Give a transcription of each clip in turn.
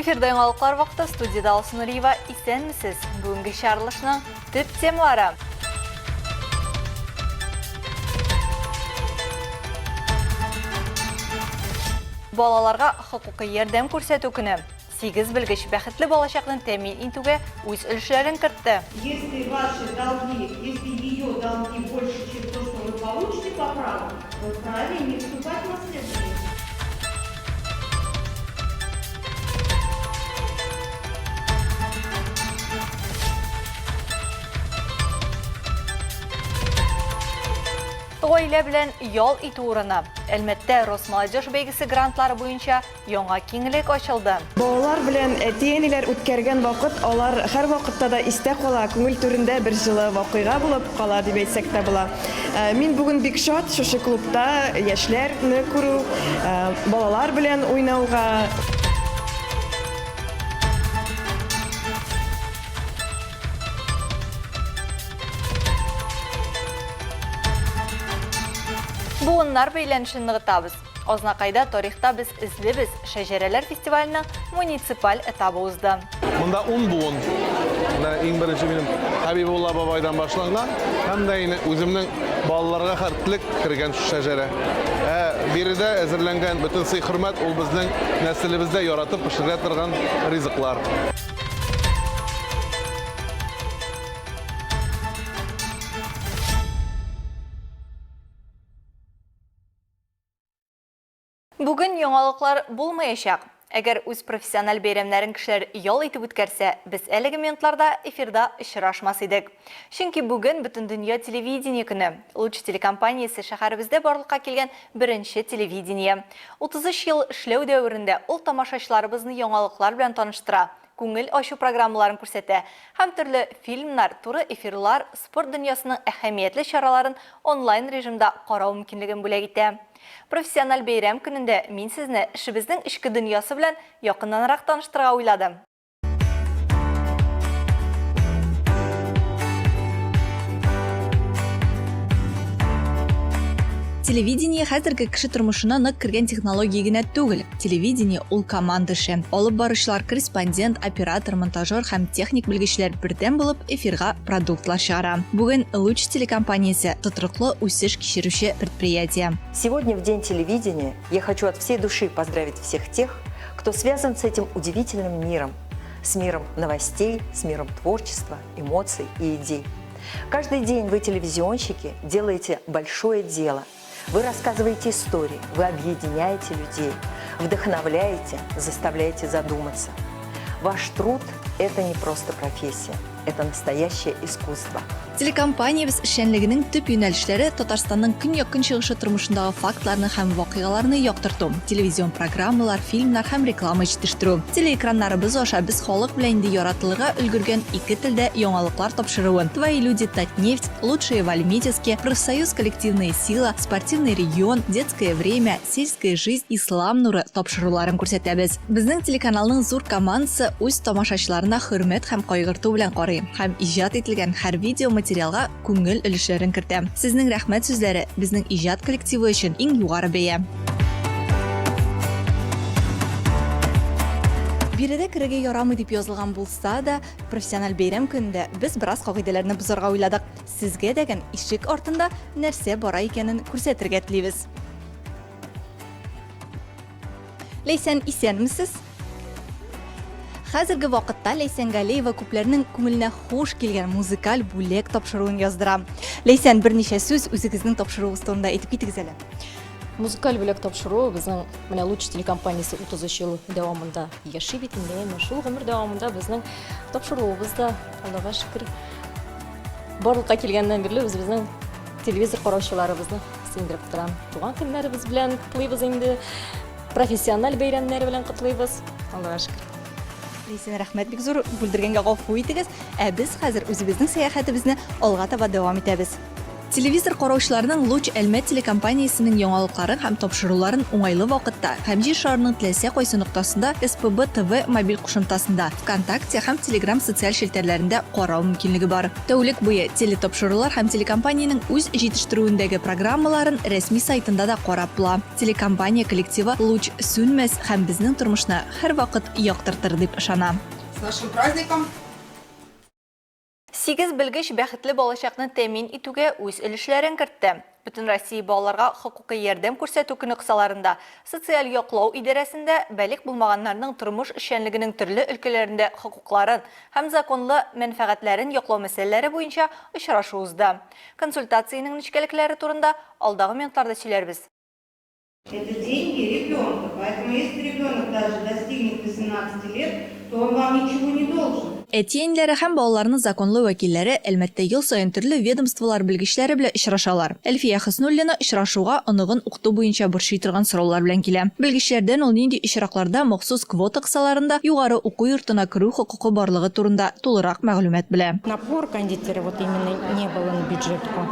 Эфирда яңалыклар вакыты, студияда Алсу Нуриева. Исәнмесез? Бүгенге чыгарылышның төп темалары. Балаларга хокукый ярдәм күрсәтү көне. 8 белгеч бәхетле балачакны тәэмин итүгә үз өлешләрен кертте. Если ее долги больше, чем то, что вы получите по праву, вы вправе не вступать в наследство. Гаилә белән ял итү урыны. Әлмәттә Росмолодежь бәйгесе грантлары буенча яңа киңлек ачылды. Балалар белән әти-әниләр үткәргән вакыт, алар һәр вакытта да истә кала, күңел түрендә бер җылы вакыйга булып кала дип әйтсәк тә була. Мин бүген бик шат шушы клубта яшьләрне күрү, балалар белән уйнауга. Буыннар бәйләнешен ныгытабыз. Азнакайда тарихта без излебез шәҗәрәләр фестиваленең муниципаль этабы узды. Монда 10 буын. Иң беренче минем Хәбибулла бабайдан башланган, һәм дә үземнең балаларга хәртлек кергән шәҗәрә. Биредә әзерләнгән бөтен сый-хөрмәт ул безнең нәселебездә яратып пешерә торган ризыклар. Бүген яңалыклар булмаячак. Әгәр үз профессиональ бәйрәмнәрен кешеләр ял итеп үткәрсә, без әлеге минутларда эфирда очрашмас идек. Чөнки бүген бөтен дөнья телевидение көне. Луч телекомпаниясе шәһәребездә барлыкка килгән беренче телевидение. 33 ел эшләү дәверендә ул тамашачыларыбызны яңалыклар белән таныштыра. Күңел ачу программаларын күрсәтә һәм төрле фильмнар, туры эфирлар, спорт дөньясының әһәмиятле чараларын онлайн режимда карау мөмкинлеген бүләк итә. Профессиональ бәйрәм көнендә мин сезне эшебезнең ичке дөньясы белән якыннанрак таныштырырга уйладым. Телевидение хәзерге кеше тормышына нык кергән технология генә түгел. Телевидение ул команда эше. Алып баручылар, корреспондент, оператор, монтажер һәм техник белгечләр бердәм булып эфирга продуктлар чыгара. Бүген Луч телекомпаниясе тотрыклы үсеш кичерүче предприятие. Сегодня в День телевидения я хочу от всей души поздравить всех тех, кто связан с этим удивительным миром, с миром новостей, с миром творчества, эмоций и идей. Каждый день вы, телевизионщики, делаете большое дело. Вы рассказываете истории, вы объединяете людей, вдохновляете, заставляете задуматься. Ваш труд – это не просто профессия, это настоящее искусство. Телекомпаниябыз эшчәнлегенең төп юнәлешләре Татарстанның көньяк-көнчыгышы тормышындагы фактларны һәм вакыйгаларны яктырту, телевизион программалар, фильмнар һәм реклама җитештерү. Телеэкраннарыбыз аша без халык белән инде яратылырга өлгергән ике телдә яңалыклар тапшыруын. Твои люди, Татнефть, Лучшие в Альметьевске, Профсоюз, Коллективная сила, Спортивный регион, Детское время, Сельская жизнь, Ислам нуры тапшыруларын күрсәтәбез. Безнең телеканалның зур командасы үз тамашачыларына хөрмәт һәм кайгырту белән карый һәм иҗат ителгән һәр видео материалга күңел өлешләрен кертә. Сезнең рәхмәт сүзләре безнең иҗат коллективы өчен иң югары бәя. Биредә керергә ярамый дип язылган булса да, профессиональ бәйрәм көнендә без бераз кагыйдәләрне бозарга уйладык. Сезгә дәгән ишек артында нәрсә бара икәнен күрсәтергә телибез. Ләйсән, исәнмесез? Хәзерге вакытта Ләйсән Галиева күпләрнең күңеленә хуш килгән музыкаль бүләк тапшыруын яздыра. Ләйсән, берничә сүз үзегезнең тапшыруыгыз турында әйтеп китегез әле. Музыкаль бүләк тапшыру безнең менә Луч телекомпаниясе 33 ел дәвамында яши бит инде. Шул гомер дәвамында безнең тапшыруыбыз да, Аллага шөкер, барлыкка килгәннән бирле үзебезнең телевизор караучыларыбызны сөендереп тора. Туган көннәребез белән котлыйбыз инде, профессиональ бәйрәмнәр белән котлыйбыз. Аллага шөкер. Ләйсән, рәхмәт бик зур, бүлдергәнгә гафу итегез. Без хәзер үзебезнең сәяхәтебезне алга таба дәвам итәбез. Телевизор караучыларның Луч Әлмәт телекомпаниясенең яңалыкларын һәм тапшыруларын уңайлы вакытта һәм җир шарының теләсә кайсы ноктасында СПБ ТВ мобиль кушымтасында, ВКонтакте һәм Telegram социаль челтәрләрендә карау мөмкинлеге бар. Тәүлек буе телетапшырулар һәм телекомпаниянең үз җитештерүендәге программаларын рәсми сайтында да карап була. Телекомпания коллективы Луч сүнмәс һәм безнең тормышны һәрвакыт яктыртыр дип ышана. С нашим праздником! 8 белгеч бәхетле балачакны тәэмин итүгә үз өлешләрен кертте. Бүтән Россия балаларга хокукый ярдәм күрсәтү көне кысаларында социаль яклау идарәсендә бәлик булмаганнарның тормыш эшчәнлегенең төрле өлкәләрендә хокукларын һәм законлы мәнфәгатьләрен яклау мәсьәләләре буенча очрашу узды. Консультациянең нечкәлекләре турында алдагы минутларда сөйләрбез. Это деньги ребенка, поэтому если ребенок даже достигнет 18 лет, то он вам ничего не должен. Әтиәннәре һәм балаларның законлы вәкилләре әлбәттә ел саен төрле ведомстволар белгечләре белән очрашалар. Әлфия Хыснуллина очрашуга оныгын укыту буенча борчый торган сораулар белән килә. Белгечләрдән ул нинди очракларда махсус квота кысаларында югары уку йортына керү хокукы барлыгы турында тулырак мәгълүмат белә. Напор кондитера вот именно не было на бюджетку.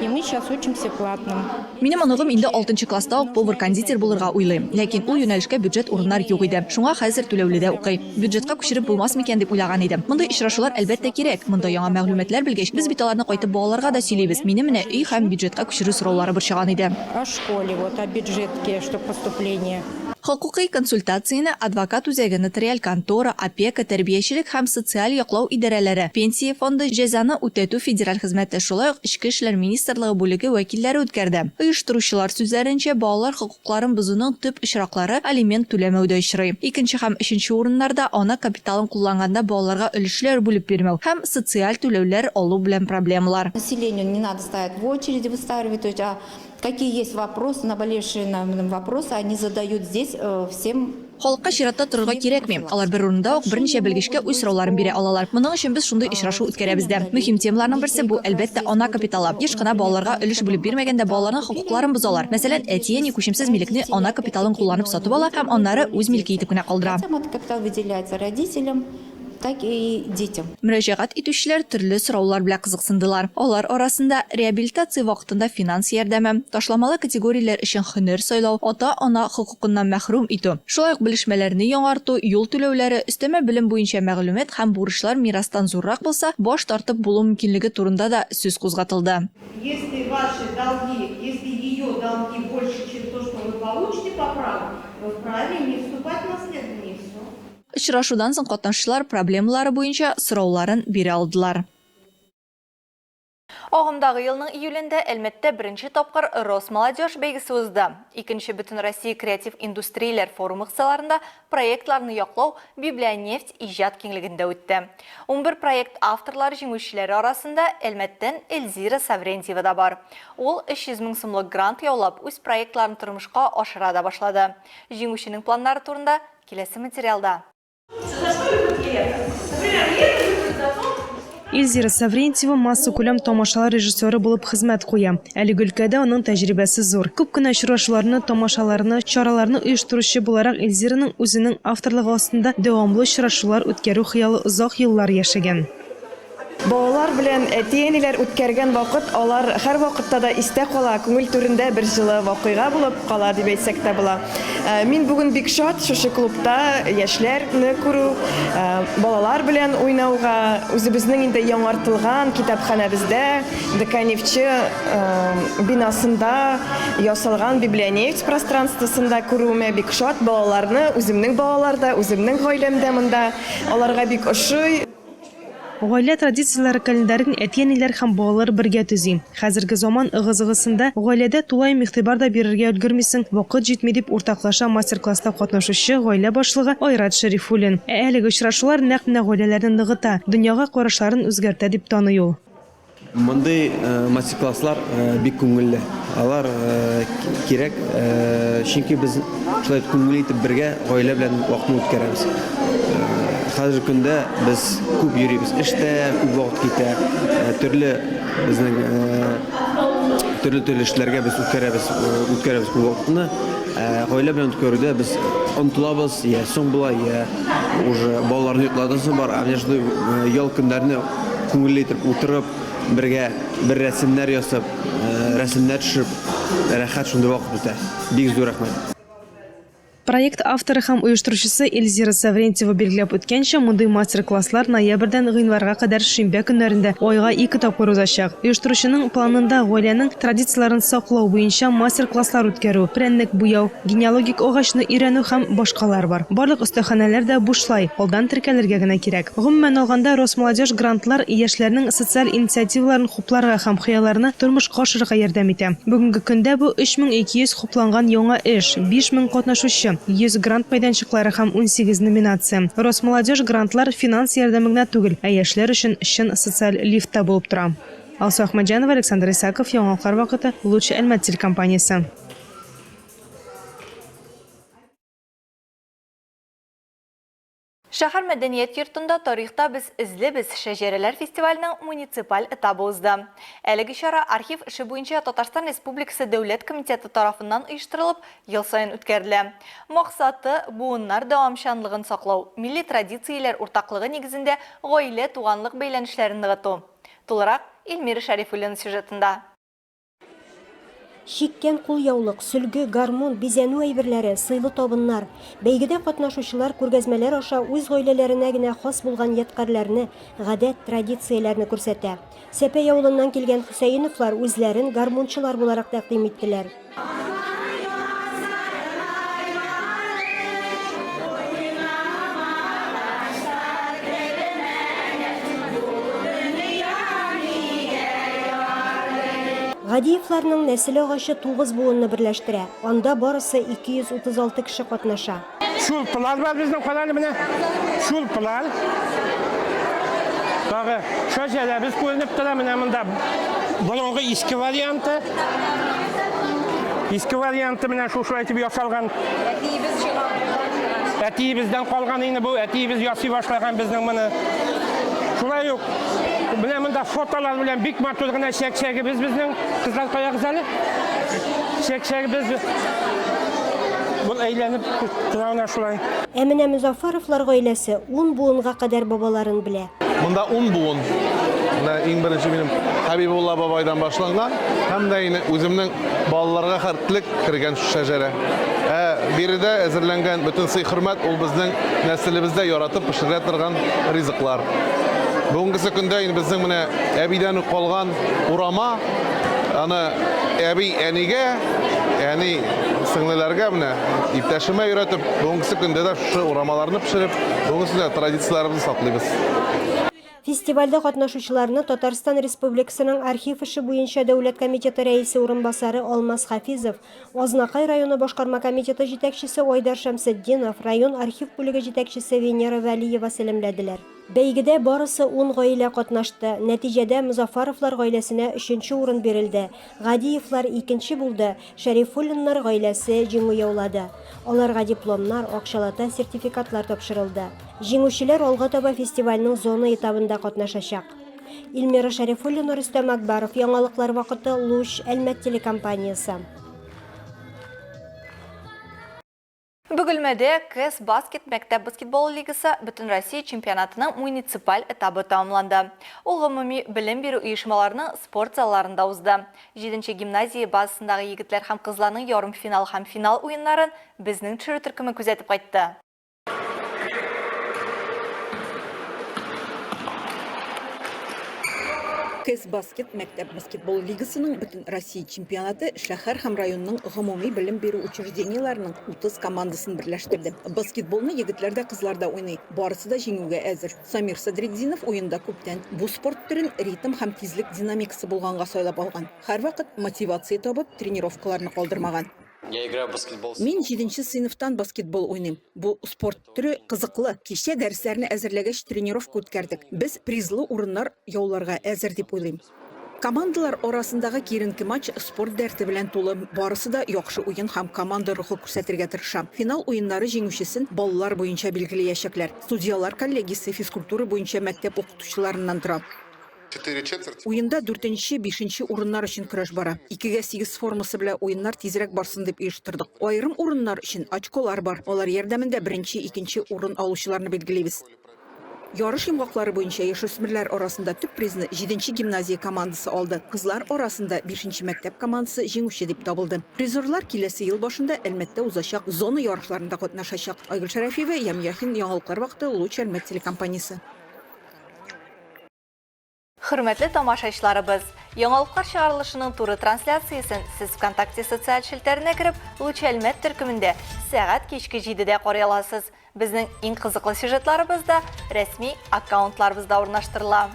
И мы сейчас учимся платным. Минем оныгым инде 6 класста ук повар-кондитер булырга уйлый. Ләкин ул юнәлешкә бюджет урыннар юк иде. Шуңа хәзер түләүледә укый. Бюджетка күчереп булмас микән дип уйлаган идем. Мондай очрашулар әлбәттә кирәк. Монда яңа мәгълүматлар белгәч, без бит аларны кайтып балаларга да сөйлибез. Мине менә өй һәм бюджетка күчерү сораулары борчыган иде. О школе, вот о бюджетке, что поступление. Хокукый консультацияны адвокат үзәге, нотариаль контора, опека, тәрбиячелек һәм социаль яклау идарәләре, пенсия фонды, җәзаны үтәтү федераль хезмәте, шулай ук Ичке эшләр министрлыгы бүлеге вәкилләре үткәрде. Оештыручылар сүзләренчә, балалар хокукларын бозуның төп очраклары алимент түләмәүдә очрый. Икенче һәм өченче урыннарда ана капиталын кулланганда балаларга өлешләр бүлеп бирмәү һәм социаль түләүләр алу белән проблемалар. Населению не надо стоять в очереди, выстаивать, то есть, какие есть вопросы, наболевшие нам вопросы, они задают здесь всем. Халыкка чиратта торырга кирәкми. Алар бер урында ук берничә белгечкә үз сорауларын бирә алалар. Моның өчен без шундый очрашу үткәрәбез дә. Мөһим темаларның берсе бу әлбәттә ана капиталы. Еш кына балаларга өлеш бүлеп бирмәгәндә балаларның хокукларын бозалар. Мәсәлән, әтиәни күчемсез милекне ана капиталын кулланып сатып ала һәм аннары үз милки итеп кенә калдыра. Капитал выделяется родителям, так и детям. Мөрәҗәгать итүчеләр төрле сораулар белән кызыксындылар. Алар арасында реабилитация вакытында финанс ярдәме, ташламалы категорияләр өчен һөнәр сайлау, ата-ана хокукыннан мәхрүм итү, шулай ук белешмәләрне яңарту, юл түләүләре, өстәмә белем буенча мәгълүмат һәм бурычлар мирастан зуррак булса, баш тартып булу мөмкинлеге турында да сүз кузгатылды. Если ваши долги, если ее долги больше, чем то, что вы получите по праву, вы вправе не вступать в наследование. Очрашудан соң катнашучылар проблемалары буенча сорауларын бирә алдылар. Агымдагы елның июлендә Әлмәттә беренче тапкыр Росмолодежь бәйгесе узды. Икенче Бүтән Россия креатив индустрияләр форумы кысаларында проектларны яклау Библионефть иҗат киңлегендә үтте. 11 проект авторлары җиңүчеләре арасында Әлмәттән Эльзира Саврентьева да бар. Ул 300 мең сумлык грант яулап, үз проектларын тормышка ашыра да башлады. Җиңүченең планнары турында киләсе материалда. Эльзира Саврентьева масса күләм тамашалар режиссеры булып хезмәт куя. Әлеге өлкәдә аның тәҗрибәсе зур. Күп кенә очрашуларны, тамашаларны, чараларны оештыручы буларак Эльзираның үзенең авторлыгы астында дәвамлы очрашулар үткәрү хыялы озак еллар яшәгән. Балалар белән әти-әниләр үткәргән вакыт, алар һәр вакытта да истә кала, күңел түрендә бер җылы вакыйга булып кала дип әйтсәк тә була. Мин бүген бик шат шушы клубта яшьләрне күрү, балалар белән уйнауга, үзебезнең инде яңартылган китапханәбездә, Деканевче бинасында ясалган Библионефть пространствосында күрүемә бик шат. Балаларны үземнең балаларда, үземнең гаиләмдә монда аларга бик ошый. Гаилә традицияләре календарен әти-әниләр һәм балалар бергә төзи. Хәзерге заман ыгы-зыгысында гаиләдә тулай игътибар да бирергә өлгермисең, вакыт җитми дип уртаклаша мастер-класста катнашучы гаилә башлыгы Айрат Шәрифуллин. Әлеге очрашулар нәкъ менә гаиләләрне ныгыта, дөньяга карашларын үзгәртә дип таный ул. Мондай мастер-класслар бик күңелле. Алар кирәк, чөнки без шулай күңелле итеп бергә гаилә белән вакытны үткәрәбез. Хәзерге көндә без күп йөрибез, эштә күп вакыт китә, безнең төрле эшләргә без үткәрәбез бу вакытны. Гаилә белән үткәрүдә без онтылабыз, я соң була, я уже балаларны йокладан соң бар, әнә шундый ял көннәрне күңелле итеп утырып, бергә бер рәсемнәр ясап, рәсемнәр төшеп, рәхәт шундый вакыт үтә. Бик зур рәхмәт. Проект авторы һәм оештыручысы Эльзира Саврентьева билгеләп үткәнчә, мондый мастер-класслар ноябрьдән гыйнварга кадәр шимбә көннәрендә айга 2 тапкыр узачак. Оештыручының планында гаиләнең традицияларын саклау буенча мастер-класслар үткәрү, прәннек буяу, генеалогик агачны өйрәнү һәм башкалар бар. Барлык остаханәләр дә бушлай, алдан теркәлергә генә кирәк. Гомумән алганда, Росмолодежь грантлар яшьләрнең социаль инициативаларын хупларга һәм хыялларны тормышка ашырырга ярдәм итә. Бүгенге көндә бу 3200 хупланган яңа эш, 5000 катнашучы, 100 грант мәйданчыклары һәм 18 номинация. Росмолодежь грантлар финанс ярдәменә түгел, ә яшьләр өчен чын социаль лифтта булып тора. Алсу Ахмаджанова, Александр Исаков, Яңалыклар вакыты, Лучший Әлмәт телекомпаниясе. Шәһәр мәдәният йортында тарихта без излебез шәҗәрәләр фестиваленең муниципаль этабы узды. Әлеге чара архив эше буенча Татарстан Республикасы Дәүләт комитеты тарафыннан оештырылып, ел саен үткәрелә. Максаты буыннар дәвамчанлыгын саклау, милли традицияләр уртаклыгы нигезендә гаилә туганлык бәйләнешләрен ныгыту. Тулырак Илмира Шәрифуллина сюжетында. Шиккән кулъяулык, сөлге, гармон, бизәнү әйберләре, сыйлы табыннар. Бәйгедә катнашучылар күргәзмәләр аша үз гаиләләренә генә хас булган ядкарларны, гадәт, традицияләрне күрсәтә. Сәпәй авылыннан килгән Хөсәйновлар үзләрен гармончылар буларак тәкъдим иттеләр. Гадиевларның нәсел агачы 9 буынны берләштерә. Анда барысы 236 кеше катнаша. Шулпылар бар безнең каланы менә. Шулпылар. Тагы шәҗәрәбез күренеп тора менә монда. Борынгы иске варианты. Иске варианты менә шушы әйтеп ясалган. Әтиебездән калган инде бу. Әтиебез ясый башлаган безнең моны. Шулай ук менә монда фотолар белән бик матур гына чәк-чәгебез безнең кызлар каягыз әле. Чәк-чәгебез бу әйләнеп торган шулай. Ә менә Музафаровлар гаиләсе 10 буынга кадәр бабаларын белә. Монда 10 буын. Иң беренче минем Хәбибулла бабайдан башланган, һәм дә инде үземнең балаларга хәртлек кергән шәҗәрә. Биредә әзерләнгән бөтен сый-хөрмәт ул безнең нәселебездә яратып пешерә торган ризыклар. Бүгенге көндә инде безнең менә әбидән калган урама, аны әби әнигә, яни сеңлеләргә менә иптәшемә өйрәтеп, бүгенге көндә дә шу урамаларны пешереп, бүгенге традицияләребезне саклыйбыз. Фестивальдә катнашучыларны Татарстан Республикасының архив эше буенча Дәүләт комитеты рәисе урынбасары Алмаз Хафизов, Азнакай районы башкарма комитеты җитәкчесе Айдар Шәмсетдинов, район архив бүлеге җитәкчесе Венера Вәлиева сәламләделәр. Бәйгедә барысы 10 гаилә катнашты. Нәтиҗәдә Музафаровлар гаиләсенә 3нче урын бирелде. Гадиевлар 2нче булды. Шәрифуллиннар гаиләсе җиңү яулады. Аларга дипломнар, акчалата сертификатлар тапшырылды. Җиңүчеләр алга таба фестивальнең зона этабында катнашачак. Илмира Шәрифуллина, Рөстәм Акбаров, Яңалыклар вакыты, Луч, Әлмәт телекомпаниясе. Бөгелмәдә КС баскет мәктәп баскетбол лигасы Бөтен Россия чемпионатының муниципаль этабы тамамланды. Ул гомуми белем бирү оешмаларының спорт залларында узды. 7нче гимназия базасындагы егетләр һәм кызларның ярым финал һәм финал уеннарын безнең төшерү төркеме күзәтеп кайтты. КС баскет мәктәп баскетбол лигасының Бөтен Россия чемпионаты шәһәр һәм районның гомуми белем бирү учреждениеләренең 30 командасын берләштерде. Баскетболны егетләр дә кызлар да уйный. Барысы да җиңүгә әзер. Самир Садретдинов уенда күптән бу спорт төрен ритм һәм тизлек динамикасы булганга сайлап алган. Һәрвакыт мотивация табып, тренировкаларны калдырмаган. Я играю в баскетбол. Мин 7нче сыйныфтан баскетбол уйныйм. Бу спорт түрі кызыклы. Кичә дәресләрне әзерләгәч тренировка үткәрдек. Без призлы урыннар яуларга әзер дип уйлыйм. Командалар арасындагы киренке матч спорт дәрте белән тулы. Барысы да яхшы уен һәм команда рухы күрсәтергә тырыша. Финал уеннары җиңүчесен балалар буенча билгеләячәкләр. Судьялар коллегиясе физкультура буенча мәктәп укытучыларыннан тора. Уенда 4-5 урыннар өчен көрәш бара. 2-8 формасы белән уеннар тизрәк барсын дип оештырдык. Айрым урыннар өчен очколар бар. Алар ярдәмендә 1-2 урын алучыларны билгелибез. Ярыш йомгаклары буенча яшүсмерләр арасында төп призны 7-нче гимназия командасы алды. Кызлар арасында 5-нче мәктәп командасы җиңүче дип табылды. Призерлар киләсе ел башында Әлмәттә узачак зона ярышларында катнашачак. Айгөл Шәрәфиева, Ямьяхин, Яңалыклар вакыты, Луч Әлмәт телекомпаниясе. Хөрмәтле тамашачыларыбыз, яңалыклар чыгарылышының туры трансляциясын сез ВКонтакте социаль шелтәренә кереп, Луч Әлмәт төркемендә сәгать кичке 7-дә карый аласыз. Безнең иң кызыклы сюжетларыбыз да рәсми аккаунтларыбызда урнаштырыла.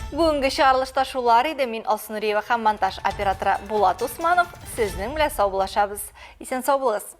Бүгенге чыгарылышта шулар иде. Мин Алсынуриева һәм монтаж операторы Булат Усманов. Сезнең белән сау булашабыз. Исән сау булыгыз.